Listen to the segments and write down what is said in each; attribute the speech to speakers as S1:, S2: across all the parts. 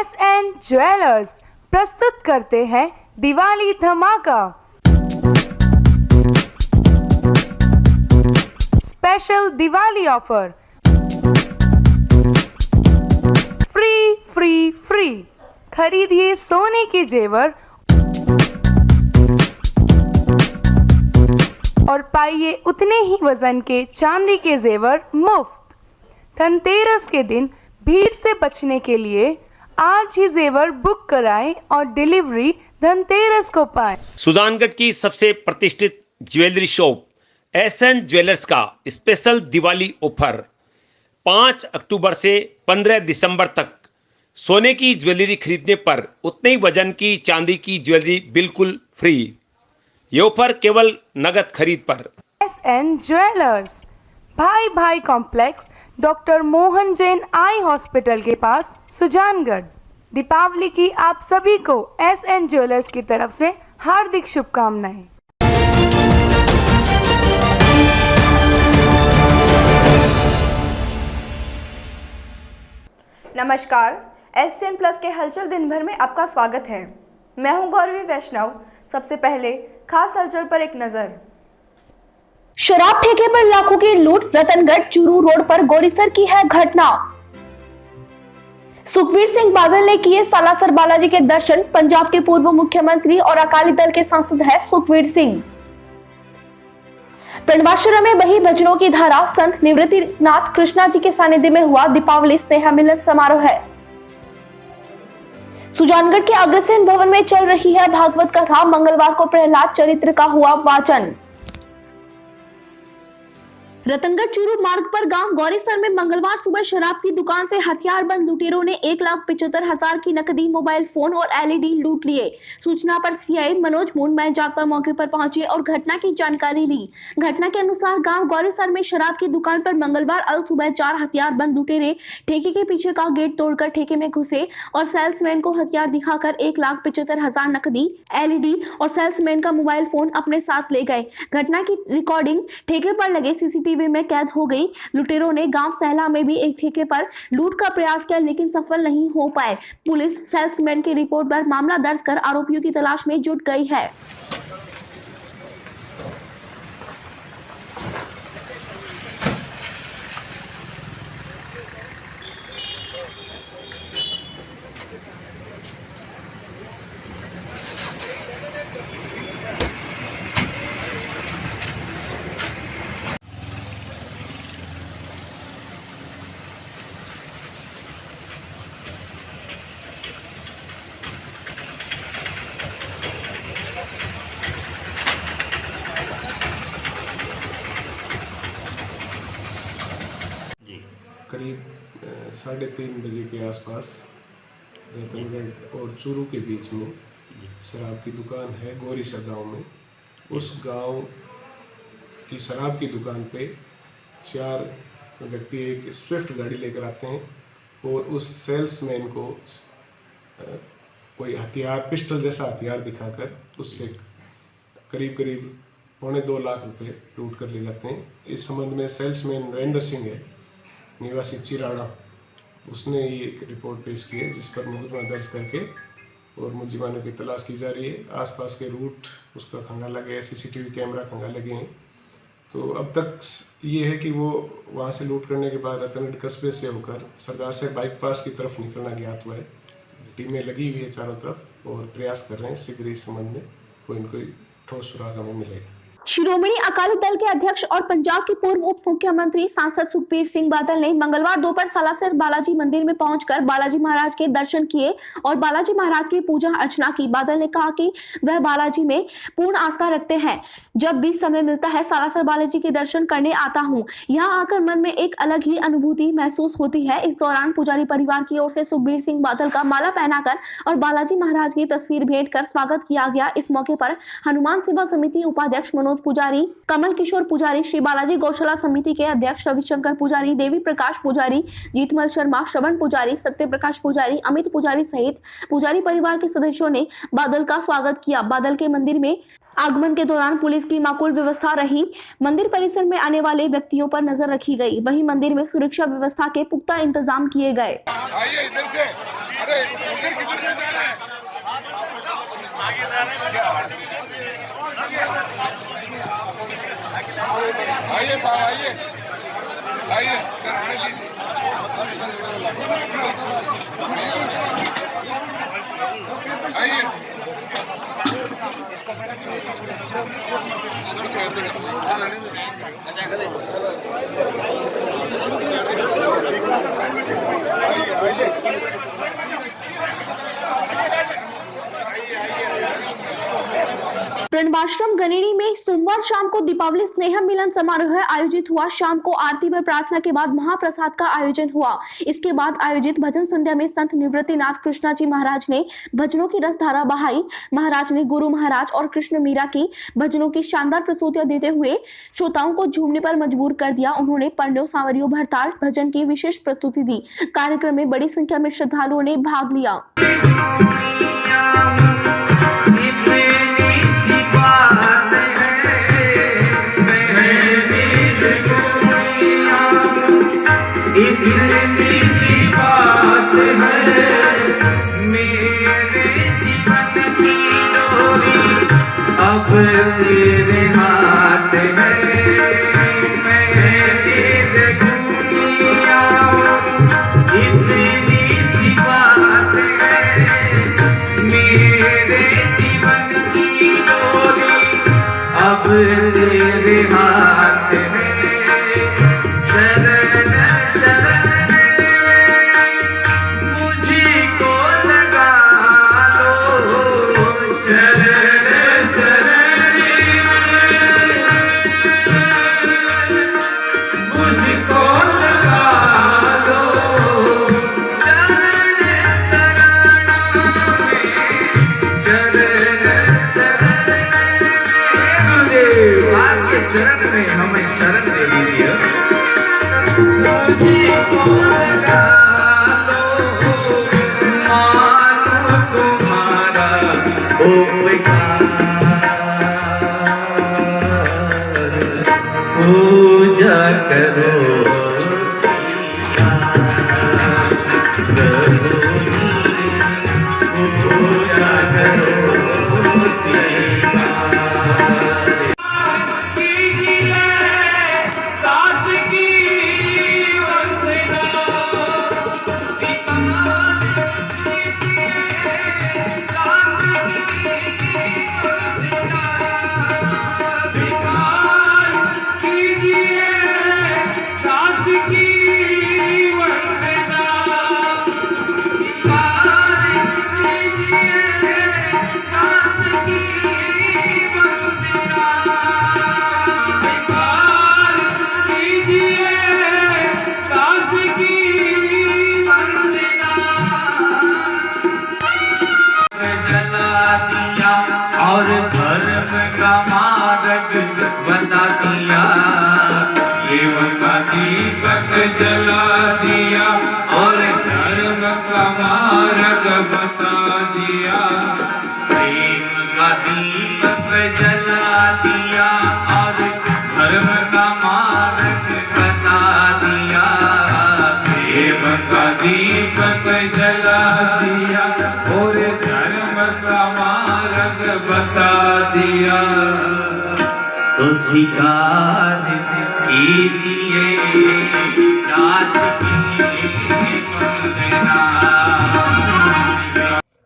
S1: SN jewellers प्रस्तुत करते हैं दिवाली धमाका। स्पेशल दिवाली ऑफर, फ्री खरीदिए सोने के जेवर और पाइए उतने ही वजन के चांदी के जेवर मुफ्त। धनतेरस के दिन भीड़ से बचने के लिए आज ही जेवर बुक कराएं और डिलीवरी धनतेरस को पाएं।
S2: सुजानगढ़ की सबसे प्रतिष्ठित ज्वेलरी शॉप SN ज्वेलर्स का स्पेशल दिवाली ऑफर 5 अक्टूबर से 15 दिसंबर तक सोने की ज्वेलरी खरीदने पर उतने ही वजन की चांदी की ज्वेलरी बिल्कुल फ्री। ये ऑफर केवल नगद खरीद पर।
S1: SN ज्वेलर्स, भाई complex, doctor Mohan Jain eye hospital के पास, सुजानगढ़। दीपावली की आप सभी को SN ज्वेलर्स की तरफ से हार्दिक शुभकामनाएं।
S3: नमस्कार, SN प्लस के हलचल दिन भर में आपका स्वागत है। मैं हूं गौरवी वैष्णव। सबसे पहले खास हलचल पर एक नजर।
S4: शराब ठेके पर लाखों की लूट, रतनगढ़ चूरू रोड पर गोरीसर की है घटना। सुखबीर सिंह बादल ने किए सालासर बालाजी के दर्शन। पंजाब के पूर्व मुख्यमंत्री और अकाली दल के सांसद है सुखबीर सिंह। प्रणवाश्रम में बही भजनों की धारा। संत निवृत्तिनाथ कृष्णा जी के सानिध्य में हुआ दीपावली स्नेह मिलन समारोह है। सुजानगढ़ के अग्रसेन भवन में चल रही है भागवत कथा। मंगलवार को प्रहलाद चरित्र का हुआ वाचन। रतनगढ़ चूरू मार्ग पर गांव गौरीसर में मंगलवार सुबह शराब की दुकान से हथियारबंद लुटेरों ने 1,75,000 की नकदी, मोबाइल फोन और LED लूट लिए। सूचना पर CI मनोज मुंडमय जाकर मौके पर पहुंचे और घटना की जानकारी ली। घटना के अनुसार गांव गौरीसर में शराब की दुकान पर मंगलवार अल सुबह 4 हथियारबंद लुटेरे ठेके के पीछे का गेट तोड़कर ठेके में घुसे और सेल्समैन को हथियार दिखाकर 1,75,000 नकदी, LED और सेल्समैन का मोबाइल फोन अपने साथ ले गए। घटना की रिकॉर्डिंग ठेके पर लगे CCTV में कैद हो गई। लुटेरों ने गांव सहला में भी एक ठेके पर लूट का प्रयास किया लेकिन सफल नहीं हो पाए। पुलिस सेल्समैन की रिपोर्ट पर मामला दर्ज कर आरोपियों की तलाश में जुट गई है।
S5: करीब 3:30 बजे के आसपास रतनगढ़ और चूरू के बीच में शराब की दुकान है गोरीसर गांव में। उस गांव की शराब की दुकान पे 4 व्यक्ति एक स्विफ्ट गाड़ी लेकर आते हैं और उस सेल्समैन को कोई हथियार, पिस्टल जैसा हथियार दिखाकर उससे करीब 2.25 लाख रुपए लूट कर ले जाते हैं। इस संबंध में सेल्समैन नरेंद्र सिंह है, निवासी चिराड़ा, उसने ये एक रिपोर्ट पेश की है जिस पर मुकदमा दर्ज करके और मुलजिमानों की तलाश की जा रही है। आसपास के रूट उसका खंगाला गया, CCTV कैमरा खंगाले गए हैं। तो अब तक ये है कि वो वहाँ से लूट करने के बाद रतनगढ़ कस्बे से होकर सरदार साहब बाईपास की तरफ निकलना ज्ञात हुआ है। टीमें लगी हुई है चारों तरफ और प्रयास कर रहे हैं शीघ्र इस संबंध में कोई ठोस सुराग हमें मिलेगा।
S4: शिरोमणि अकाली दल के अध्यक्ष और पंजाब के पूर्व उप मुख्यमंत्री सांसद सुखबीर सिंह बादल ने मंगलवार दोपहर सालासर बालाजी मंदिर में पहुंचकर बालाजी महाराज के दर्शन किए और बालाजी महाराज की पूजा अर्चना की। बादल ने कहा कि वह बालाजी में पूर्ण आस्था रखते हैं। जब भी समय मिलता है सालासर बालाजी के दर्शन करने आता हूँ। यहाँ आकर मन में एक अलग ही अनुभूति महसूस होती है। इस दौरान पुजारी परिवार की ओर से सुखबीर सिंह बादल का माला पहनाकर और बालाजी महाराज की तस्वीर भेंट कर स्वागत किया गया। इस मौके पर हनुमान सेवा समिति उपाध्यक्ष मनोज पुजारी, कमल किशोर पुजारी, श्री बालाजी गौशाला समिति के अध्यक्ष रविशंकर पुजारी, देवी प्रकाश पुजारी, जीतमल शर्मा, श्रवण पुजारी, सत्य प्रकाश पुजारी, अमित पुजारी सहित पुजारी परिवार के सदस्यों ने बादल का स्वागत किया। बादल के मंदिर में आगमन के दौरान पुलिस की माकूल व्यवस्था रही। मंदिर परिसर में आने वाले व्यक्तियों पर नजर रखी गई। वहीं मंदिर में सुरक्षा व्यवस्था के पुख्ता इंतजाम किए गए।
S6: आइए साहब आइए आइए कराने लीजिए आइए
S4: प्रणवाश्रम गनेड़ी में सोमवार शाम को दीपावली स्नेह मिलन समारोह आयोजित हुआ। शाम को आरती व प्रार्थना के बाद महाप्रसाद का आयोजन हुआ। इसके बाद आयोजित भजन संध्या में संत निवृत्तिनाथ कृष्णा जी महाराज ने भजनों की रसधारा बहाई। महाराज ने गुरु महाराज और कृष्ण मीरा की भजनों की शानदार प्रस्तुतियां देते हुए श्रोताओं को झूमने पर मजबूर कर दिया। उन्होंने पंडो सांवरियो भरताल भजन की विशेष प्रस्तुति दी। कार्यक्रम में बड़ी संख्या में श्रद्धालुओं ने भाग लिया।
S7: इतनी सी बात है मेरे जीवन की डोरी अब तेरे हाथ है। मैं दुनिया इतनी सी बात है मेरे जीवन की डोरी अब तेरे हाथ है। चरण में हमें शरण दे दीजिए। मानो तुम्हारा पूजा करो पूजा करो और धर्म का मार्ग बता दिया। प्रेम का दीपक जला दिया और धर्म का मार्ग बता दिया। प्रेम का दीपक जला दिया और धर्म का मार्ग बता दिया। प्रेम का दीपक जला दिया और धर्म का मार्ग बता दिया। तो स्वीकार कीजिए दास की वंदना।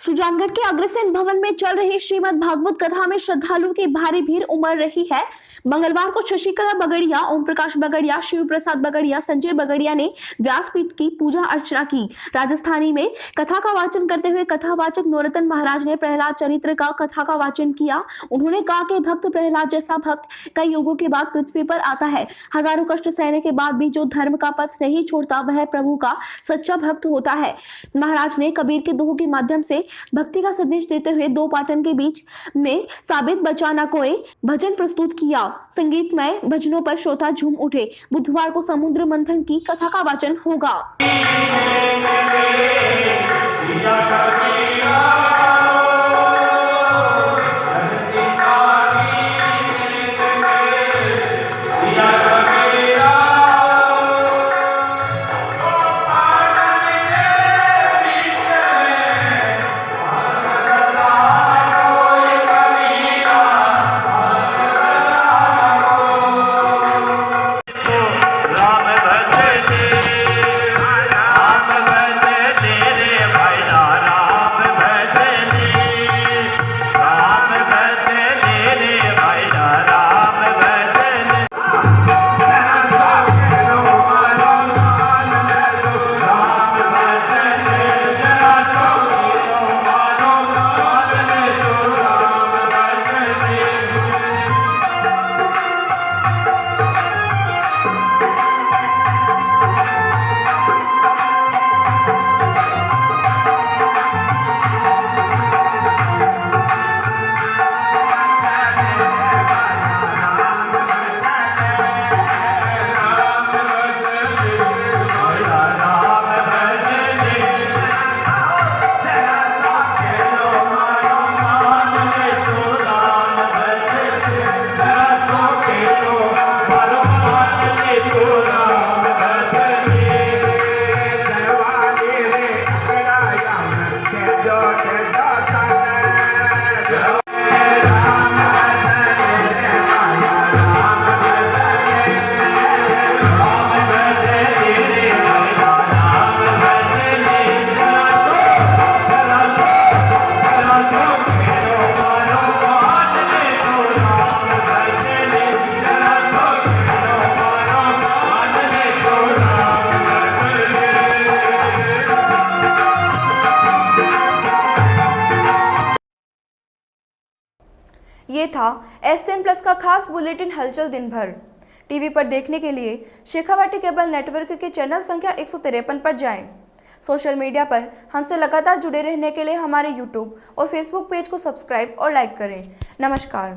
S4: सुजानगढ़ के अग्रसेन भवन में चल रही श्रीमद् भागवत कथा में श्रद्धालुओं की भारी भीड़ उमड़ रही है। मंगलवार को शशिकला बगड़िया, ओम प्रकाश बगड़िया, शिव प्रसाद बगड़िया, संजय बगड़िया ने व्यासपीठ की पूजा अर्चना की। राजस्थानी में कथा का वाचन करते हुए कथावाचक नौरतन महाराज ने प्रहलाद चरित्र का कथा का वाचन किया। उन्होंने कहा कि भक्त प्रहलाद जैसा भक्त कई युगों के बाद पृथ्वी पर आता है। हजारों कष्ट सहने के बाद भी जो धर्म का पथ नहीं छोड़ता वह प्रभु का सच्चा भक्त होता है। महाराज ने कबीर के दोहों के माध्यम से भक्ति का संदेश देते हुए दो पाटन के बीच में साबित बचाना कोई भजन प्रस्तुत किया। संगीतमय भजनों पर श्रोता झूम उठे। बुधवार को समुद्र मंथन की कथा का वाचन होगा।
S3: ये था SN प्लस का खास बुलेटिन हलचल दिन भर। टीवी पर देखने के लिए शेखावाटी केबल नेटवर्क के चैनल संख्या 153 पर जाएं। सोशल मीडिया पर हमसे लगातार जुड़े रहने के लिए हमारे YouTube और Facebook पेज को सब्सक्राइब और लाइक करें। नमस्कार।